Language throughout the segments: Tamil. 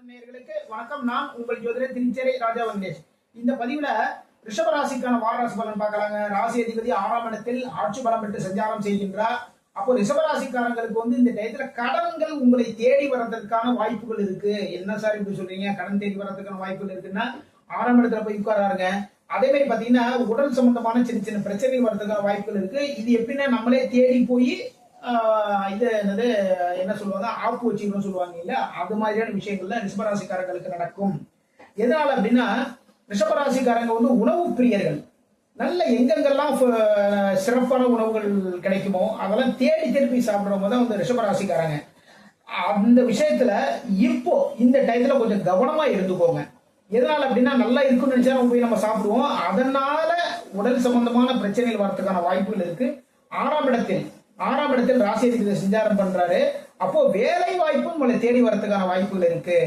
நேயர்களுக்கு வணக்கம். நான் உங்கள் ஜோதிடர் திருச்சேரி ராஜா வெங்கடேஷ். இந்த பதிவுல ரிஷபராசிக்கான வாராசி பலன் பார்க்கலாங்க. ராசி அதிபதி 6ஆம் இடத்தில் ஆட்சி பலம் பெற்று சஞ்சாரம் செய்கின்றார். அப்போ ரிஷபராசிக்காரங்களுக்கு இந்த டயத்துல கடன்கள் உங்களை தேடி வர்றதற்கான வாய்ப்புகள் இருக்கு. என்ன சார் இப்படி சொல்றீங்க, கடன் தேடி வர்றதுக்கான வாய்ப்புகள் இருக்குன்னா 6ஆம் இடத்துல போய் உட்காராருங்க. அதே மாதிரி பாத்தீங்கன்னா உடல் சம்பந்தமான சின்ன சின்ன பிரச்சனை வர்றதுக்கான வாய்ப்புகள் இருக்கு. இது எப்படின்னா நம்மளே தேடி போய் இது என்னது என்ன சொல்லுவாங்க, ஆப்பு வச்சுக்கணும்னு சொல்லுவாங்க இல்ல, அது மாதிரியான விஷயங்கள்ல ரிஷபராசிக்காரங்களுக்கு நடக்கும். எதனால அப்படின்னா ரிஷபராசிக்காரங்க உணவு பிரியர்கள். நல்ல எங்கெங்கெல்லாம் சிறப்பான உணவுகள் கிடைக்குமோ அதெல்லாம் தேடி திருப்பி சாப்பிடுறவங்க தான் ரிஷபராசிக்காரங்க. அந்த விஷயத்துல இப்போ இந்த டயத்துல கொஞ்சம் கவனமா இருந்துக்கோங்க. எதனால அப்படின்னா நல்லா இருக்குன்னு நினைச்சா போய் நம்ம சாப்பிடுவோம். அதனால உடல் சம்பந்தமான பிரச்சனைகள் வரதுக்கான வாய்ப்புகள் இருக்கு. ஆறாம் இடத்தில் ராசி அதிபதி சஞ்சாரம் பண்றாரு. அப்போ வேலை வாய்ப்பும் உங்களை தேடி வரதுக்கான வாய்ப்புகள் இருக்கு.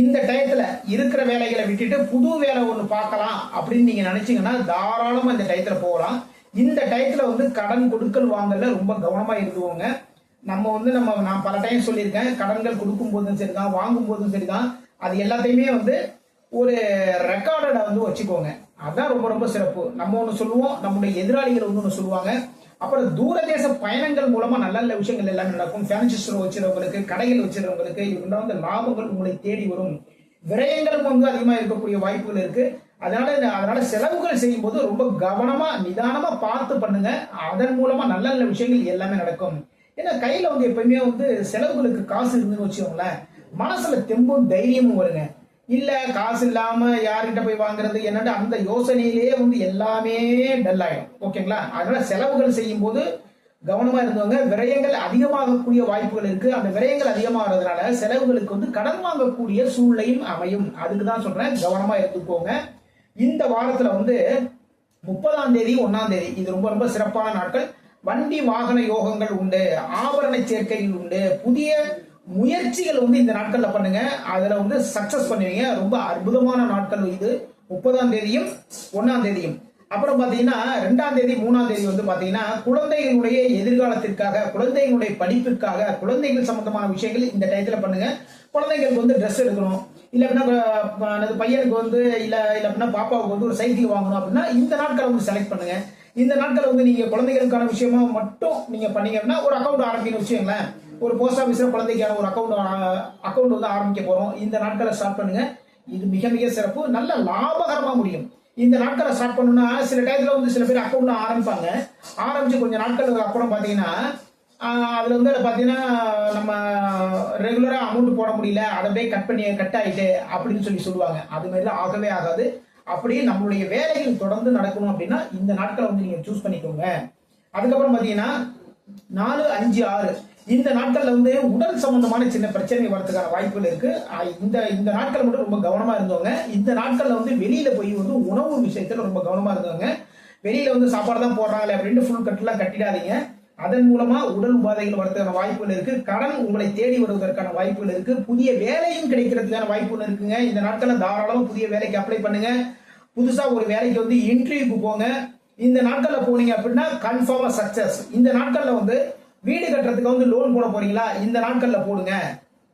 இந்த டயத்துல இருக்கிற வேலைகளை விட்டுட்டு புது வேலை ஒண்ணு பார்க்கலாம் அப்படின்னு நீங்க நினைச்சீங்கன்னா தாராளமா இந்த டயத்துல போகலாம். இந்த டயத்துல கடன் கொடுக்கல் வாங்கல ரொம்ப கவனமா இருந்துவோங்க. நான் பல டைம் சொல்லியிருக்கேன், கடன்கள் கொடுக்கும் போதும் சரிதான், வாங்கும் போதும் சரிதான், அது எல்லாத்தையுமே ஒரு ரெக்கார்டை வச்சுக்கோங்க. அதான் ரொம்ப ரொம்ப சிறப்பு. நம்ம ஒண்ணு சொல்லுவோம், நம்முடைய எதிராளிகள் ஒண்ணு சொல்லுவாங்க. அப்புறம் தூரதேச பயணங்கள் மூலமா நல்ல நல்ல விஷயங்கள் எல்லாமே நடக்கும். ஃபேன்சி ஸ்டோர் வச்சிருக்கவங்களுக்கு, கடைகள் வச்சிருக்கவங்களுக்கு இவங்க லாபங்கள் உங்களை தேடி வரும். விரயங்களும் அதிகமா இருக்கக்கூடிய வாய்ப்புகள் இருக்கு. அதனால செலவுகள் செய்யும் போது ரொம்ப கவனமா நிதானமா பார்த்து பண்ணுங்க. அதன் மூலமா நல்ல நல்ல விஷயங்கள் எல்லாமே நடக்கும். ஏன்னா கையில எப்பயுமே செலவுகளுக்கு காசு இருந்துன்னு வச்சுக்கோங்களேன், மனசுல தெம்பும் தைரியமும் வருங்க. இல்ல காசு இல்லாம யார்கிட்ட போய் வாங்குறது என்னன்னு அந்த யோசனையிலேயே எல்லாமே டல் ஆயிடும். ஓகேங்களா? அதனால செலவுகள் செய்யும் போது கவனமா இருந்தவங்க. விரயங்கள் அதிகமாகக்கூடிய வாய்ப்புகள் இருக்கு. அந்த விரயங்கள் அதிகமாகிறதுனால செலவுகளுக்கு கடன் வாங்கக்கூடிய சூழ்நிலையும் அமையும். அதுக்குதான் சொல்றேன், கவனமா எடுத்துக்கோங்க. இந்த வாரத்துல 30ஆம் தேதி 1ஆம் தேதி இது ரொம்ப ரொம்ப சிறப்பான நாட்கள். வண்டி வாகன யோகங்கள் உண்டு, ஆபரண சேர்க்கைகள் உண்டு, புதிய முயற்சிகள் இந்த நாட்கள்ல பண்ணுங்க. அதுல சக்சஸ் பண்ணுவீங்க. ரொம்ப அற்புதமான நாட்கள் இது 30ஆம் தேதியும் 1ஆம் தேதியும். அப்புறம் பாத்தீங்கன்னா 2ஆம் தேதி 3ஆம் தேதி பாத்தீங்கன்னா குழந்தைகளுடைய எதிர்காலத்திற்காக, குழந்தைகளுடைய படிப்புக்காக, குழந்தைகள் சம்பந்தமான விஷயங்கள் இந்த டயத்துல பண்ணுங்க. குழந்தைங்களுக்கு ட்ரெஸ் எடுக்கணும், இல்ல அப்படின்னா பையனுக்கு இல்ல அப்படின்னா பாப்பாவுக்கு ஒரு சைக்கிள் வாங்கணும் அப்படின்னா இந்த நாட்களை செலக்ட் பண்ணுங்க. இந்த நாட்களை நீங்க குழந்தைகளுக்கான விஷயமா மட்டும் நீங்க பண்ணீங்கன்னா ஒரு அக்கௌண்ட் ஆரம்பிக்கணும் வச்சுக்கோங்களேன். ஒரு போஸ்ட் ஆபீஸ்ல குழந்தைக்கான ஒரு அக்கௌண்ட் ஆரம்பிக்க போறோம். இந்த நாட்களை ஸ்டார்ட் பண்ணுங்க. இது மிக மிக சிறப்பு, நல்ல லாபகரமா முடியும். இந்த நாட்களை ஸ்டார்ட் பண்ணணும்னா சில டயத்துல சில பேர் அக்கௌண்ட் ஆரம்பிப்பாங்க. ஆரம்பிச்சு கொஞ்சம் நாட்களுக்கு அப்புறம் பாத்தீங்கன்னா அதுல பாத்தீங்கன்னா நம்ம ரெகுலரா அமௌண்ட் போட முடியல, அதை போய் கட் ஆயிட்டு அப்படின்னு சொல்லுவாங்க. அது மாதிரிலாம் ஆகவே ஆகாது. அப்படியே நம்மளுடைய வேலைகள் தொடர்ந்து நடக்கணும் அப்படின்னா இந்த நாட்களை நீங்க சூஸ் பண்ணிக்கோங்க. அதுக்கப்புறம் பாத்தீங்கன்னா 4, 5, 6 இந்த நாட்கள்ல உடல் சம்பந்தமான சின்ன பிரச்சனை வரதுக்கான வாய்ப்புகள் இருக்கு. இந்த நாட்கள் மட்டும் ரொம்ப கவனமா இருந்தவங்க. இந்த நாட்கள்ல வெளியில போய் உணவு விஷயத்துல ரொம்ப கவனமா இருந்தவங்க. வெளியில சாப்பாடு தான் போடுறாங்களே அப்படின்னு ஃபுல் கட்டெல்லாம் கட்டிடாதீங்க. அதன் மூலமா உடல் உபாதைகள் வரதுக்கான வாய்ப்புகள் இருக்கு. கடன் உங்களை தேடி வருவதற்கான வாய்ப்புகள் இருக்கு. புதிய வேலையும் கிடைக்கிறதுக்கான வாய்ப்புகள் இருக்குங்க. இந்த நாட்கள்ல தாராளமா புதிய வேலைக்கு அப்ளை பண்ணுங்க. புதுசா ஒரு வேலைக்கு இன்டர்வியூக்கு போங்க. இந்த நாட்கள்ல போனீங்க அப்படின்னா கன்ஃபார்மா சக்சஸ். இந்த நாட்கள்ல வீடு கட்டுறதுக்கு லோன் போட போறீங்களா, இந்த நாட்கள்ல போடுங்க.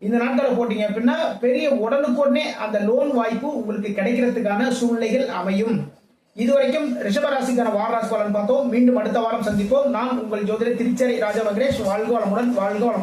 இந்த நாட்கள்ல போட்டீங்க அப்படின்னா பெரிய உடனுக்குடனே அந்த லோன் வாய்ப்பு உங்களுக்கு கிடைக்கிறதுக்கான சூழ்நிலைகள் அமையும். இதுவரைக்கும் ரிஷபராசிக்கான வாராசி பலன் பார்த்தோம். மீண்டும் அடுத்த வாரம் சந்திப்போம். நான் உங்கள் ஜோதிடர் திருச்சேரி ராஜா வெங்கடேஷ். வாழ்க வளமுடன், வாழ்க வளமுடன்.